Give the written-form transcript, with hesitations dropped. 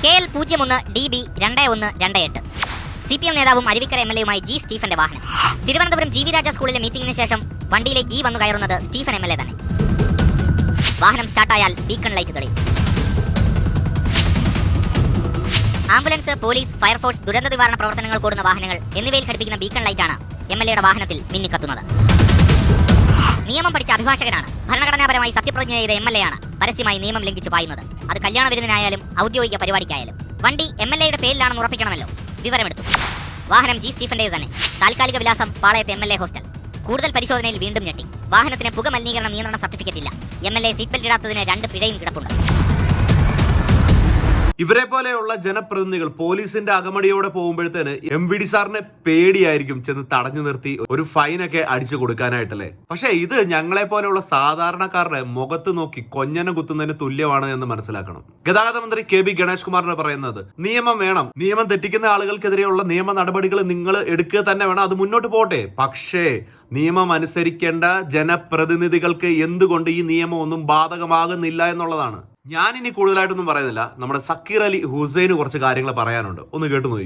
KL01DB2128. CPM നേതാവും Aruvikkara MLA G സ്റ്റീഫന്റെ വാഹനം. Thiruvananthapuram GV രാജ സ്കൂളിലെ മീറ്റിംഗിന് ശേഷം വണ്ടിയിലേക്ക് വന്നു കയറുന്നത് സ്റ്റീഫൻ MLA തന്നെ. വാഹനം സ്റ്റാർട്ടായാൽ ബീക്കൺ ലൈറ്റ് തെളിയും. ആംബുലൻസ്, പോലീസ്, ഫയർഫോഴ്സ്, ദുരന്ത നിവാരണ പ്രവർത്തനങ്ങൾ കൂടുന്ന വാഹനങ്ങൾ എന്നിവയിൽ ഘടിപ്പിക്കുന്ന ബീക്കൺ ലൈറ്റാണ് MLAയുടെ വാഹനത്തിൽ മിന്നിക്കത്തുന്നത്. നിയമം പഠിച്ച അഭിഭാഷകനാണ്. ഭരണഘടനാപരമായി സത്യപ്രതിജ്ഞ ചെയ്ത MLA ആണ് പരസ്യമായി നിയമം ലംഘിച്ചു പായുന്നത്. അത് കല്യാണ വിരുന്നിനായാലും ഔദ്യോഗിക പരിപാടിക്കായാലും. വണ്ടി MLAയുടെ പേരിലാണെന്ന് ഉറപ്പിക്കണമല്ലോ. വിവരമെടുത്തു. വാഹനം ജി സ്റ്റീഫന്റേത് തന്നെ. താൽക്കാലിക വിലാസം പാളയത്തെ MLA ഹോസ്റ്റൽ. കൂടുതൽ പരിശോധനയിൽ വീണ്ടും ഞെട്ടി. വാഹനത്തിന് പുക മലിനീകരണ നിയന്ത്രണ സർട്ടിഫിക്കറ്റ് ഇല്ല. MLA സീറ്റ് ബെൽറ്റ് ഇടാത്തതിന് 2 പിഴയും കിടപ്പുണ്ട്. ഇവരെ പോലെയുള്ള ജനപ്രതിനിധികൾ പോലീസിന്റെ അകമടിയോടെ പോകുമ്പോഴത്തേന് MVD സാറിനെ പേടിയായിരിക്കും ചെന്ന് തടഞ്ഞു നിർത്തി ഒരു ഫൈനൊക്കെ അടിച്ചു കൊടുക്കാനായിട്ടല്ലേ. പക്ഷെ ഇത് ഞങ്ങളെ പോലെയുള്ള സാധാരണക്കാരുടെ മുഖത്ത് നോക്കി കൊഞ്ഞനം കുത്തുന്നതിന് തുല്യമാണ് എന്ന് മനസ്സിലാക്കണം. ഗതാഗത മന്ത്രി KB ഗണേഷ് കുമാറിന് പറയുന്നത് നിയമം വേണം, നിയമം തെറ്റിക്കുന്ന ആളുകൾക്കെതിരെയുള്ള നിയമ നടപടികൾ നിങ്ങൾ എടുക്കുക തന്നെ വേണം, അത് മുന്നോട്ട് പോട്ടെ. പക്ഷേ നിയമം അനുസരിക്കേണ്ട ജനപ്രതിനിധികൾക്ക് എന്തുകൊണ്ട് ഈ നിയമം ഒന്നും ബാധകമാകുന്നില്ല എന്നുള്ളതാണ്. ഞാനിനി കൂടുതലായിട്ടൊന്നും പറയുന്നില്ല. നമ്മുടെ സക്കീർ അലി ഹുസൈന് കുറച്ച് കാര്യങ്ങൾ പറയാനുണ്ട്. ഒന്ന് കേട്ടു നോക്കി.